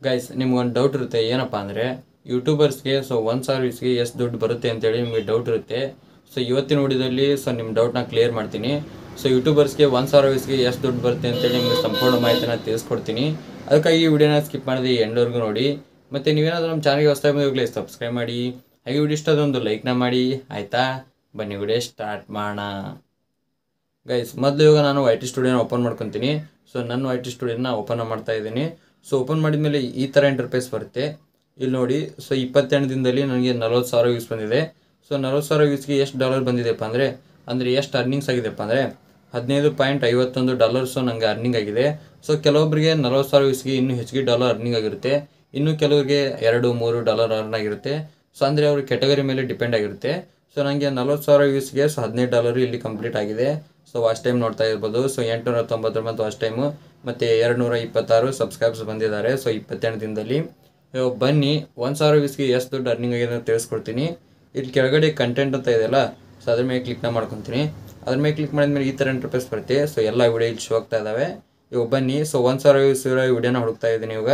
Guys ನಿಮ್ಗೊಂದು doubt ಇರುತ್ತೆ, ಏನಪ್ಪ ಅಂದರೆ ಯೂಟ್ಯೂಬರ್ಸ್ಗೆ ಒಂದು ಸರ್ವಿಸ್ಗೆ ಎಷ್ಟು ದುಡ್ಡು ಬರುತ್ತೆ ಅಂತೇಳಿ ನಿಮಗೆ ಡೌಟ್ ಇರುತ್ತೆ. ಇವತ್ತಿನ ವಿಡಿಯೋದಲ್ಲಿ ನಿಮ್ಮ ಡೌಟ್ನ ಕ್ಲಿಯರ್ ಮಾಡ್ತೀನಿ. ಯೂಟ್ಯೂಬರ್ಸ್ಗೆ ಒಂದು ಸರ್ವಿಸ್ಗೆ ಎಷ್ಟು ದುಡ್ಡು ಬರುತ್ತೆ ಅಂತೇಳಿ ನಿಮಗೆ ಸಂಪೂರ್ಣ ಮಾಹಿತಿನ ತಿಳಿಸ್ಕೊಡ್ತೀನಿ. ಅದಕ್ಕಾಗಿ ಈ ವಿಡಿಯೋನ ಸ್ಕಿಪ್ ಮಾಡಿದೆ ಎಂಡ್ವರೆಗೂ ನೋಡಿ. ಮತ್ತು ನೀವೇನಾದರೂ ನಮ್ಮ ಚಾನಲ್ಗೆ ಹೊಸದಾಗಿ ಬಂದಿರಲಿ ಸಬ್ಸ್ಕ್ರೈಬ್ ಮಾಡಿ, ಹಾಗೆ ವಿಡಿಯೋ ಇಷ್ಟದೊಂದು ಲೈಕ್ನ ಮಾಡಿ, ಆಯಿತಾ? ಬನ್ನಿ ವಿಡಿಯೋ ಸ್ಟಾರ್ಟ್ ಮಾಡೋಣ. ಗೈಸ್ ಮೊದಲು ಇವಾಗ ನಾನು YT ಸ್ಟುಡಿಯೋನ ಓಪನ್ ಮಾಡ್ಕೊತೀನಿ. ನನ್ನ YT ಸ್ಟುಡಿಯೋನ ಓಪನ್ ಮಾಡ್ತಾ ಇದ್ದೀನಿ. ಓಪನ್ ಮಾಡಿದ ಮೇಲೆ ಈ ಥರ ಇಂಟರ್ಫೇಸ್ ಬರುತ್ತೆ. ಇಲ್ಲಿ ನೋಡಿ, 22 ದಿನದಲ್ಲಿ ನನಗೆ 40,000 ವ್ಯೂಸ್ ಬಂದಿದೆ. 40,000 ವ್ಯೂಸ್ಗೆ ಎಷ್ಟು ಡಾಲರ್ ಬಂದಿದೆಪ್ಪ ಅಂದರೆ ಎಷ್ಟು ಅರ್ನಿಂಗ್ಸ್ ಆಗಿದೆಪ್ಪ ಅಂದರೆ $15.51 ನನಗೆ ಅರ್ನಿಂಗ್ ಆಗಿದೆ. ಕೆಲವೊಬ್ಬರಿಗೆ 40,000 ವ್ಯೂಸ್ಗೆ ಇನ್ನೂ ಹೆಚ್ಚಿಗೆ ಡಾಲರ್ ಅರ್ನಿಂಗ್ ಆಗಿರುತ್ತೆ, ಇನ್ನು ಕೆಲವರಿಗೆ $2-3 ಅರ್ನ್ ಆಗಿರುತ್ತೆ. ಅಂದರೆ ಅವ್ರ ಕೆಟಗರಿ ಮೇಲೆ ಡಿಪೆಂಡ್ ಆಗಿರುತ್ತೆ. ನನಗೆ 40,000 ವ್ಯೂಸ್ಗೆ $18 ಇಲ್ಲಿ ಕಂಪ್ಲೀಟ್ ಆಗಿದೆ. ವಾಚ್ ಟೈಮ್ ನೋಡ್ತಾ ಇರ್ಬೋದು. 899 ವಾಚ್ ಟೈಮು ಮತ್ತು 226 ಸಬ್ಸ್ಕ್ರೈಬ್ಸ್ ಬಂದಿದ್ದಾರೆ 22 ದಿನದಲ್ಲಿ. ಬನ್ನಿ 1,000 ವ್ಯೂಸ್ಗೆ ಎಷ್ಟು ದುಡ್ಡು ಅರ್ನಿಂಗ್ ಆಗಿದೆ ಅಂತ ತಿಳಿಸ್ಕೊಡ್ತೀನಿ. ಇಲ್ಲಿ ಕೆಳಗಡೆ ಕಂಟೆಂಟ್ ಅಂತ ಇದೆಯಲ್ಲ, ಅದ್ರ ಮೇಲೆ ಕ್ಲಿಕ್ನ ಮಾಡ್ಕೊತೀನಿ. ಅದ್ರ ಮೇಲೆ ಕ್ಲಿಕ್ ಮಾಡಿದ್ಮೇಲೆ ಈ ಥರ ಇಂಟರ್ಫೇಸ್ ಬರುತ್ತೆ. ಎಲ್ಲ ವಿಡಿಯೋ ಇಲ್ಲಿ ಶೋ ಆಗ್ತಾ ಇದ್ದಾವೆ. ಇವಾಗ ಬನ್ನಿ 1,000 ವ್ಯೂಸ್ ಇರೋ ವಿಡಿಯೋನ ಹುಡುಕ್ತಾ ಇದ್ದೀನಿ ಇವಾಗ.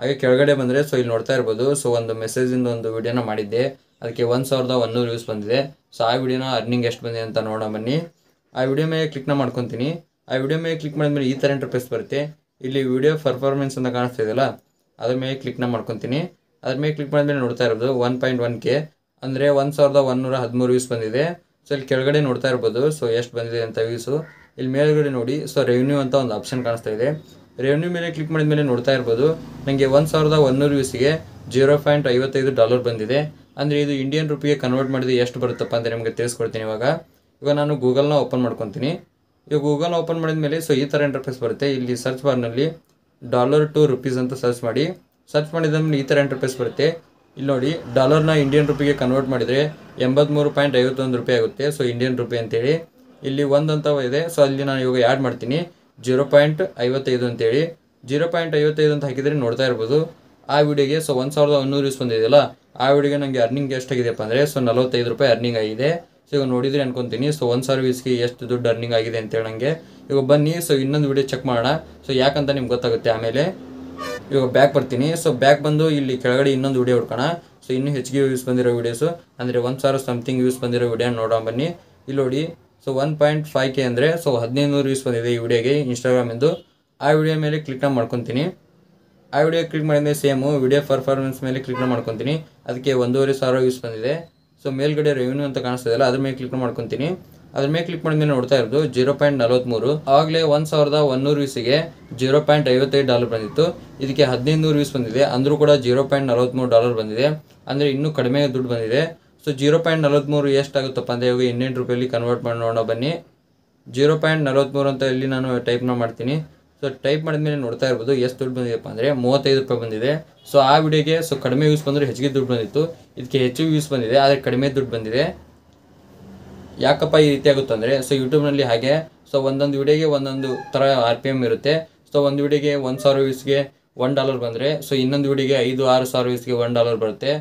ಹಾಗೆ ಕೆಳಗಡೆ ಬಂದರೆ ಇಲ್ಲಿ ನೋಡ್ತಾ ಇರ್ಬೋದು. ಒಂದು ಮೆಸೇಜಿಂದ ಒಂದು ವಿಡಿಯೋನ ಮಾಡಿದ್ದೆ, ಅದಕ್ಕೆ 1,100 ವ್ಯೂಸ್ ಬಂದಿದೆ. ಆ ವಿಡಿಯೋನ ಅರ್ನಿಂಗ್ ಎಷ್ಟು ಬಂದಿದೆ ಅಂತ ನೋಡೋಣ ಬನ್ನಿ. ಆ ವಿಡಿಯೋ ಮೇಲೆ ಕ್ಲಿಕ್ನ ಮಾಡ್ಕೊತೀನಿ. ಆ ವಿಡಿಯೋ ಮೇಲೆ ಕ್ಲಿಕ್ ಮಾಡಿದ್ಮೇಲೆ ಈ ಥರ ಇಂಟರ್ಫೇಸ್ ಬರುತ್ತೆ. ಇಲ್ಲಿ ವಿಡಿಯೋ ಪರ್ಫಾರ್ಮೆನ್ಸ್ ಅಂತ ಕಾಣಿಸ್ತಾ ಇದೆಯಲ್ಲ, ಅದ್ರ ಮೇಲೆ ಕ್ಲಿಕ್ನ ಮಾಡ್ಕೊತೀನಿ. ಅದ್ರ ಮೇಲೆ ಕ್ಲಿಕ್ ಮಾಡಿದ್ಮೇಲೆ ನೋಡ್ತಾ ಇರೋದು 1.1K ಅಂದರೆ 1,113 ವ್ಯೂಸ್ ಬಂದಿದೆ. ಇಲ್ಲಿ ಕೆಳಗಡೆ ನೋಡ್ತಾ ಇರ್ಬೋದು ಎಷ್ಟು ಬಂದಿದೆ ಅಂತ ವ್ಯೂಸು. ಇಲ್ಲಿ ಮೇಲ್ಗಡೆ ನೋಡಿ ರೆವೆನ್ಯೂ ಅಂತ ಒಂದು ಆಪ್ಷನ್ ಕಾಣಿಸ್ತಾ ಇದೆ. ರೆವೆನ್ಯೂ ಮೇಲೆ ಕ್ಲಿಕ್ ಮಾಡಿದ್ಮೇಲೆ ನೋಡ್ತಾ ಇರ್ಬೋದು ನನಗೆ 1,100 ವ್ಯೂಸಿಗೆ $0.55 ಬಂದಿದೆ. ಅಂದರೆ ಇದು ಇಂಡಿಯನ್ ರುಪಿಗೆ ಕನ್ವರ್ಟ್ ಮಾಡಿದ್ರೆ ಎಷ್ಟು ಬರುತ್ತಪ್ಪ ಅಂದರೆ ನಿಮಗೆ ತಿಳಿಸ್ಕೊಡ್ತೀನಿ. ಇವಾಗ ನಾನು ಗೂಗಲ್ನ ಓಪನ್ ಮಾಡ್ಕೊತೀನಿ. ಈಗ ಗೂಗಲ್ನ ಓಪನ್ ಮಾಡಿದ ಮೇಲೆ ಈ ಥರ ಇಂಟರ್ಫೇಸ್ ಬರುತ್ತೆ. ಇಲ್ಲಿ ಸರ್ಚ್ ಬಾರ್ನಲ್ಲಿ $2 ಅಂತ ಸರ್ಚ್ ಮಾಡಿ. ಸರ್ಚ್ ಮಾಡಿದ್ಮೇಲೆ ಈ ಥರ ಇಂಟರ್ಫೇಸ್ ಬರುತ್ತೆ. ಇಲ್ಲಿ ನೋಡಿ, ಡಾಲರ್ನ ಇಂಡಿಯನ್ ರುಪಿಗೆ ಕನ್ವರ್ಟ್ ಮಾಡಿದರೆ $83.51 ಆಗುತ್ತೆ. ಇಂಡಿಯನ್ ರುಪಿ ಅಂತೇಳಿ ಇಲ್ಲಿ ಅಂತ ಇದೆ. ಅಲ್ಲಿ ನಾನು ಇವಾಗ ಆ್ಯಡ್ ಮಾಡ್ತೀನಿ 0.55 ಅಂತೇಳಿ. 0.55 ಅಂತ ಹಾಕಿದರೆ ನೋಡ್ತಾ ಇರ್ಬೋದು ಆ ವಿಡಿಯೋಗೆ 1,100 ವ್ಯೂಸ್ ಬಂದಿದೆಯಲ್ಲ, ಆ ವಿಡಿಯೋಗೆ ನನಗೆ ಅರ್ನಿಂಗ್ ಎಷ್ಟಾಗಿದೆಯಪ್ಪ ಅಂದರೆ $45 ಅರ್ನಿಂಗ್ ಆಗಿದೆ. ಇವಾಗ ನೋಡಿದ್ರೆ ಅನ್ಕೊತೀನಿ 1,000 ವ್ಯೂಸ್ಗೆ ಎಷ್ಟು ದುಡ್ಡು ಅರ್ನಿಂಗ್ ಆಗಿದೆ ಅಂತೇಳಿ ನನಗೆ. ಇವಾಗ ಬನ್ನಿ ಇನ್ನೊಂದು ವಿಡಿಯೋ ಚೆಕ್ ಮಾಡೋಣ. ಯಾಕಂತ ನಿಮ್ಗೆ ಗೊತ್ತಾಗುತ್ತೆ ಆಮೇಲೆ. ಇವಾಗ ಬ್ಯಾಕ್ ಬರ್ತೀನಿ. ಬ್ಯಾಕ್ ಬಂದು ಇಲ್ಲಿ ಕೆಳಗಡೆ ಇನ್ನೊಂದು ವಿಡಿಯೋ ಹುಡ್ಕೋಣ. ಇನ್ನೂ ಹೆಚ್ಚಿಗೆ ವ್ಯೂಸ್ ಬಂದಿರೋ ವೀಡಿಯೋಸು ಅಂದರೆ 1,000 ಸಮಥಿಂಗ್ ವ್ಯೂಸ್ ಬಂದಿರೋ ವಿಡಿಯೋ ನೋಡೋಣ ಬನ್ನಿ. ಇಲ್ಲಿ ನೋಡಿ 1.5K ಅಂದರೆ 1,500 ವ್ಯೂಸ್ ಬಂದಿದೆ ಈ ವಿಡಿಯೋಗೆ ಇನ್ಸ್ಟಾಗ್ರಾಮಿಂದು. ಆ ವಿಡಿಯೋ ಮೇಲೆ ಕ್ಲಿಕ್ನ ಮಾಡ್ಕೊತೀನಿ. ಆ ವಿಡಿಯೋ ಕ್ಲಿಕ್ ಮಾಡಿದ್ಮೇಲೆ ಸೇಮು ವಿಡಿಯೋ ಪರ್ಫಾರ್ಮೆನ್ಸ್ ಮೇಲೆ ಕ್ಲಿಕ್ನ ಮಾಡ್ಕೊತೀನಿ. ಅದಕ್ಕೆ 1,500 ವ್ಯೂಸ್ ಬಂದಿದೆ. ಮೇಲ್ಗಡೆ ರೆವೆನ್ಯೂ ಅಂತ ಕಾಣಿಸ್ತದಲ್ಲ, ಅದ್ರ ಮೇಲೆ ಕ್ಲಿಕ್ ಮಾಡ್ಕೊತೀನಿ. ಅದ್ರ ಮೇಲೆ ಕ್ಲಿಕ್ ಮಾಡಿದ್ಮೇಲೆ ನೋಡ್ತಾ ಇರೋದು 0.43. ಆವಾಗಲೇ 1,100 ವ್ಯೂಸಿಗೆ $0.55 ಬಂದಿತ್ತು. ಇದಕ್ಕೆ 1,500 ವ್ಯೂಸ್ ಬಂದಿದೆ, ಅಂದರೂ ಕೂಡ $0.43 ಬಂದಿದೆ. ಅಂದರೆ ಇನ್ನೂ ಕಡಿಮೆ ದುಡ್ಡು ಬಂದಿದೆ. 0.43 ಎಷ್ಟಾಗುತ್ತಪ್ಪ ಅಂದರೆ ಇವಾಗ ಇಂಡಿಯನ್ ರುಪಿಯಲ್ಲಿ ಕನ್ವರ್ಟ್ ಮಾಡಿ ನೋಡೋಣ ಬನ್ನಿ. 0.43 ಅಂತ ಇಲ್ಲಿ ನಾನು ಟೈಪ್ನ ಮಾಡ್ತೀನಿ. ಟೈಪ್ ಮಾಡಿದ್ಮೇಲೆ ನೋಡ್ತಾ ಇರ್ಬೋದು ಎಷ್ಟು ದುಡ್ಡು ಬಂದಿದೆಪ್ಪ ಅಂದರೆ $35 ಬಂದಿದೆ. ಆ ವಿಡಿಯೋಗೆ ಕಡಿಮೆ ವ್ಯೂಸ್ ಬಂದರೆ ಹೆಚ್ಚಿಗೆ ದುಡ್ಡು ಬಂದಿತ್ತು. ಇದಕ್ಕೆ ಹೆಚ್ಚು ವ್ಯೂಸ್ ಬಂದಿದೆ, ಆದರೆ ಕಡಿಮೆ ದುಡ್ಡು ಬಂದಿದೆ. ಯಾಕಪ್ಪ ಈ ರೀತಿ ಆಗುತ್ತೆ ಅಂದರೆ ಯೂಟ್ಯೂಬ್ನಲ್ಲಿ ಹಾಗೆ ಒಂದೊಂದು ವಿಡಿಯೋಗೆ ಒಂದೊಂದು ಥರ RPM ಇರುತ್ತೆ. ಒಂದು ವಿಡಿಯೋಗೆ 1,000 ವ್ಯೂಸ್ಗೆ $1 ಬಂದರೆ ಇನ್ನೊಂದು ವಿಡಿಯೋಗೆ 5-6 ವ್ಯೂಸ್ಗೆ $1 ಬರುತ್ತೆ.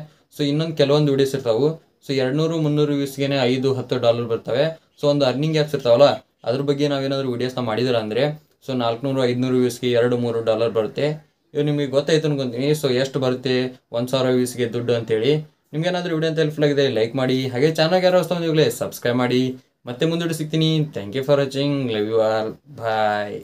ಇನ್ನೊಂದು ಕೆಲವೊಂದು ವೀಡಿಯೋಸ್ ಇರ್ತಾವೆ 200-300 ವ್ಯೂಸ್ಗೆ $5-10 ಬರ್ತವೆ. ಒಂದು ಅರ್ನಿಂಗ್ ಆ್ಯಪ್ಸ್ ಇರ್ತಾವಲ್ಲ, ಅದ್ರ ಬಗ್ಗೆ ನಾವೇನಾದರೂ ವೀಡಿಯೋಸ್ನ ಮಾಡಿದ್ರೆ ಅಂದರೆ 400-500 ವ್ಯೂಸ್ಗೆ $2-3 ಬರುತ್ತೆ. ಇವು ನಿಮಗೆ ಗೊತ್ತಾಯ್ತು ಅನ್ಕೊತೀನಿ. ಎಷ್ಟು ಬರುತ್ತೆ 1,000 ವ್ಯೂಸ್ಗೆ ದುಡ್ಡು ಅಂತೇಳಿ. ನಿಮ್ಗೇನಾದರೂ ವಿಡಿಯೋ ಅಂತ ಹೆಲ್ಪ್ಫುಲ್ ಆಗಿದೆ ಲೈಕ್ ಮಾಡಿ, ಹಾಗೆ ಚಾನಲ್ಗೆ ಯಾರು ಹೊಸ ಬಂದಿರಲಿ ಸಬ್ಸ್ಕ್ರೈಬ್ ಮಾಡಿ. ಮತ್ತೆ ಮುಂದೆ ಸಿಗ್ತೀನಿ. Thank you for watching. Love you all. Bye.